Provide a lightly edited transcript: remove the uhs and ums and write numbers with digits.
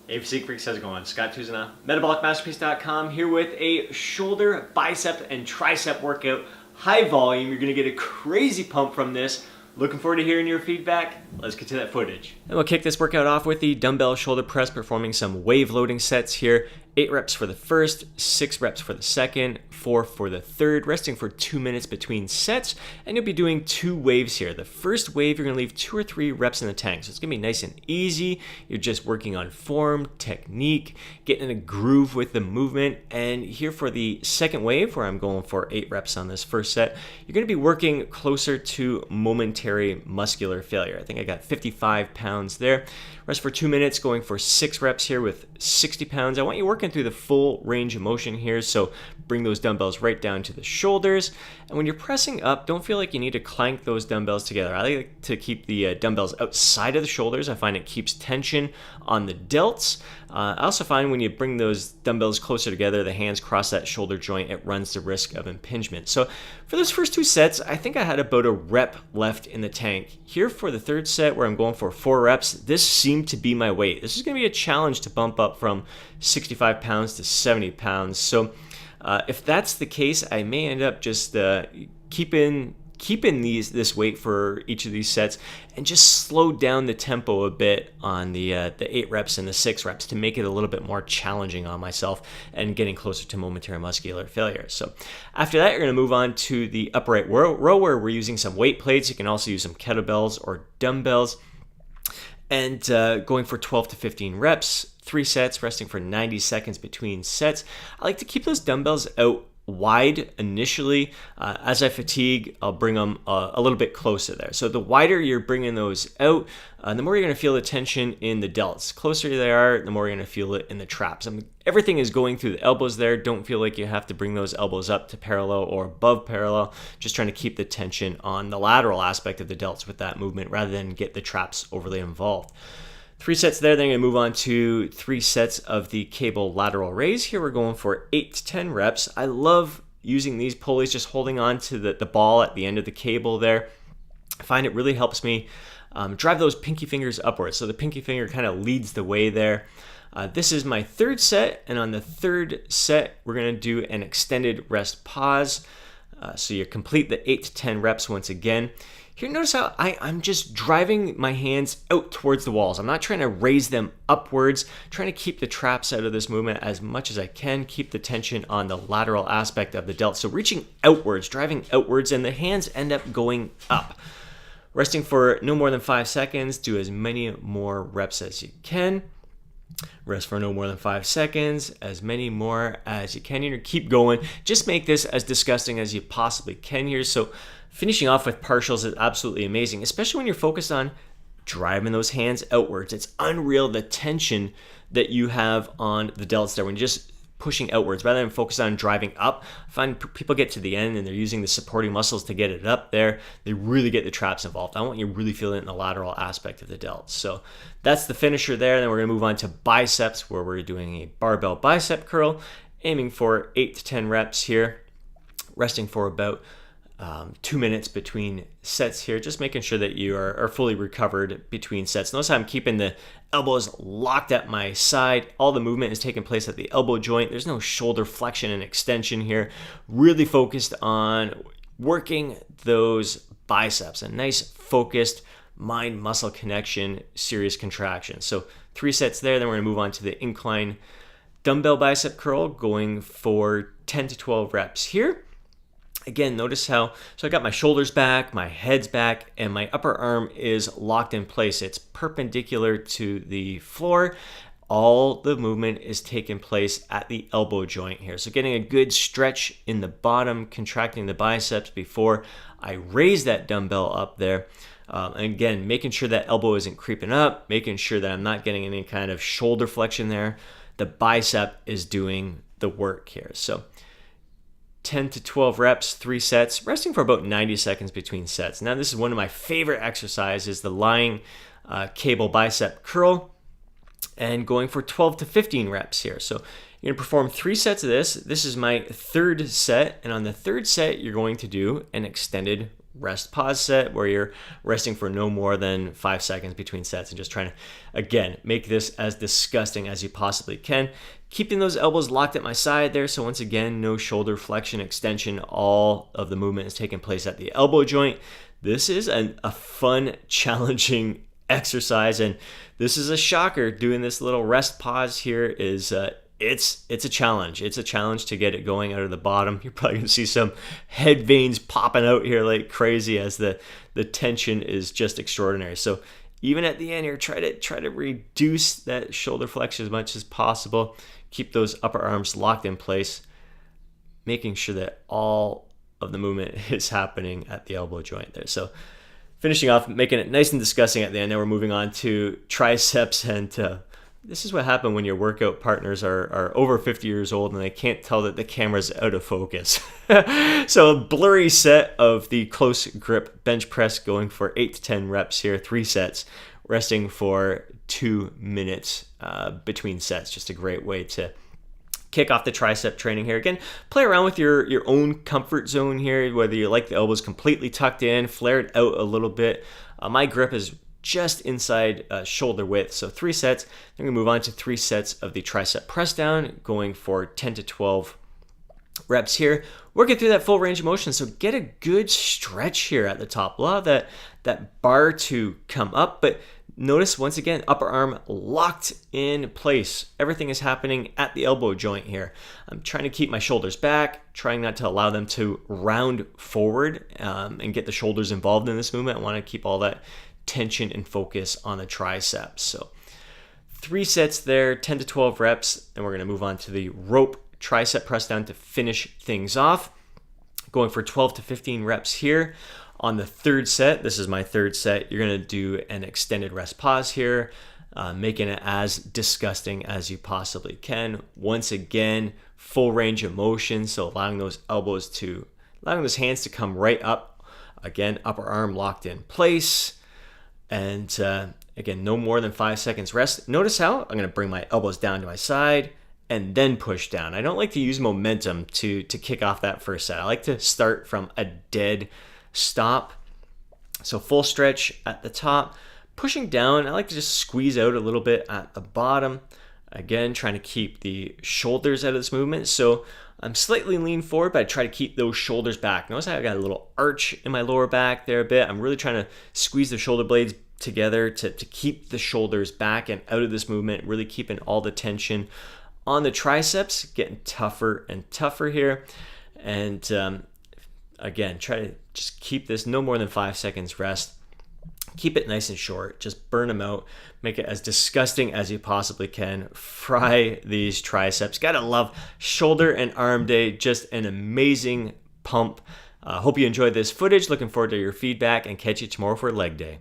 Hey Physique Freaks, how's it going? Scott Tuzana, MetabolicMasterpiece.com, here with a shoulder, bicep, and tricep workout. High volume, you're gonna get a crazy pump from this. Looking forward to hearing your feedback. Let's get to that footage. And we'll kick this workout off with the dumbbell shoulder press, performing some wave loading sets here. 8 reps for the first, 6 reps for the second, 4 for the third, resting for 2 minutes between sets, and you'll be doing 2 waves here. The first wave, you're gonna leave 2 or 3 reps in the tank, so it's gonna be nice and easy. You're just working on form, technique, getting in a groove with the movement. And here for the second wave, where I'm going for 8 reps on this first set, you're gonna be working closer to momentary muscular failure. I think I got 55 pounds there. Rest for 2 minutes, going for 6 reps here with 60 pounds. I want you working through the full range of motion here, so bring those dumbbells right down to the shoulders. And when you're pressing up, don't feel like you need to clank those dumbbells together. I like to keep the dumbbells outside of the shoulders. I find it keeps tension on the delts. I also find when you bring those dumbbells closer together, the hands cross that shoulder joint, it runs the risk of impingement. So for those first 2 sets, I think I had about a rep left in the tank. Here for the third set, where I'm going for 4 reps, this seemed to be my weight. This is going to be a challenge to bump up from 65 pounds to 70 pounds. So if that's the case, I may end up just keeping this weight for each of these sets and just slow down the tempo a bit on the 8 reps and the 6 reps to make it a little bit more challenging on myself and getting closer to momentary muscular failure. So after that, you're going to move on to the upright row where we're using some weight plates. You can also use some kettlebells or dumbbells, and going for 12 to 15 reps, 3 sets, resting for 90 seconds between sets. I like to keep those dumbbells out wide initially. As I fatigue, I'll bring them a little bit closer there. So the wider you're bringing those out, the more you're going to feel the tension in the delts. The closer they are, the more you're going to feel it in the traps. I mean, everything is going through the elbows there. Don't feel like you have to bring those elbows up to parallel or above parallel. Just trying to keep the tension on the lateral aspect of the delts with that movement rather than get the traps overly involved. 3 sets there, then I'm going to move on to 3 sets of the cable lateral raise. Here we're going for 8 to 10 reps. I love using these pulleys, just holding on to the ball at the end of the cable there. I find it really helps me drive those pinky fingers upwards. So the pinky finger kind of leads the way there. This is my 3rd set, and on the 3rd set, we're going to do an extended rest pause. So you complete the 8 to 10 reps once again. Here, notice how I'm just driving my hands out towards the walls. I'm not trying to raise them upwards, trying to keep the traps out of this movement as much as I can, keep the tension on the lateral aspect of the delt. So reaching outwards, driving outwards, and the hands end up going up. Resting for no more than 5 seconds, do as many more reps as you can. Rest for no more than 5 seconds, as many more as you can. You're gonna keep going. Just make this as disgusting as you possibly can here. So finishing off with partials is absolutely amazing, especially when you're focused on driving those hands outwards. It's unreal the tension that you have on the delts there when you're just pushing outwards rather than focus on driving up. I find people get to the end and they're using the supporting muscles to get it up there. They really get the traps involved. I want you to really feel it in the lateral aspect of the delts. So that's the finisher there. Then we're going to move on to biceps, where we're doing a barbell bicep curl, aiming for 8 to 10 reps here, resting for about 2 minutes between sets here, just making sure that you are fully recovered between sets. Notice how I'm keeping the elbows locked at my side. All the movement is taking place at the elbow joint. There's no shoulder flexion and extension here. Really focused on working those biceps. A nice focused mind-muscle connection, serious contraction. So 3 sets there, then we're going to move on to the incline dumbbell bicep curl, going for 10 to 12 reps here. Again, notice how, so I got my shoulders back, my head's back, and my upper arm is locked in place. It's perpendicular to the floor. All the movement is taking place at the elbow joint here. So getting a good stretch in the bottom, contracting the biceps before I raise that dumbbell up there. And again, making sure that elbow isn't creeping up, making sure that I'm not getting any kind of shoulder flexion there. The bicep is doing the work here. So 10 to 12 reps, 3 sets, resting for about 90 seconds between sets. Now, this is one of my favorite exercises, the lying cable bicep curl, and going for 12 to 15 reps here. So you're going to perform 3 sets of this. This is my 3rd set, and on the 3rd set, you're going to do an extended rest pause set where you're resting for no more than 5 seconds between sets and just trying to, again, make this as disgusting as you possibly can. Keeping those elbows locked at my side there. So once again, no shoulder flexion, extension. All of the movement is taking place at the elbow joint. This is a fun, challenging exercise, and this is a shocker. Doing this little rest pause here is it's a challenge. It's a challenge to get it going out of the bottom. You're probably gonna see some head veins popping out here like crazy as the tension is just extraordinary. So even at the end here, try to reduce that shoulder flexion as much as possible. Keep those upper arms locked in place, making sure that all of the movement is happening at the elbow joint there. So finishing off, making it nice and disgusting at the end. Now we're moving on to triceps, and this is what happens when your workout partners are over 50 years old and they can't tell that the camera's out of focus. So a blurry set of the close grip bench press, going for 8 to 10 reps here, 3 sets, resting for 2 minutes between sets. Just a great way to kick off the tricep training here. Again, play around with your own comfort zone here, whether you like the elbows completely tucked in, flared out a little bit. My grip is just inside shoulder width. So 3 sets. Then we move on to 3 sets of the tricep press down, going for 10 to 12 reps here. Working through that full range of motion. So get a good stretch here at the top. Allow that bar to come up, but notice once again, upper arm locked in place. Everything is happening at the elbow joint here. I'm trying to keep my shoulders back, trying not to allow them to round forward and get the shoulders involved in this movement. I want to keep all that tension and focus on the triceps. So 3 sets there, 10 to 12 reps. Then we're going to move on to the rope tricep press down to finish things off. Going for 12 to 15 reps here. On the 3rd set, this is my 3rd set, you're going to do an extended rest pause here, making it as disgusting as you possibly can. Once again, full range of motion, so allowing those hands to come right up. Again, upper arm locked in place. And again, no more than 5 seconds rest. Notice how I'm going to bring my elbows down to my side and then push down. I don't like to use momentum to kick off that first set. I like to start from a dead stop. So full stretch at the top, pushing down. I like to just squeeze out a little bit at the bottom. Again, trying to keep the shoulders out of this movement. So I'm slightly lean forward, but I try to keep those shoulders back. Notice how I got a little arch in my lower back there a bit. I'm really trying to squeeze the shoulder blades together to keep the shoulders back and out of this movement, really keeping all the tension on the triceps, getting tougher and tougher here. And again, try to just keep this no more than 5 seconds rest. Keep it nice and short. Just burn them out. Make it as disgusting as you possibly can. Fry these triceps. Gotta love shoulder and arm day. Just an amazing pump. Hope you enjoyed this footage. Looking forward to your feedback and catch you tomorrow for leg day.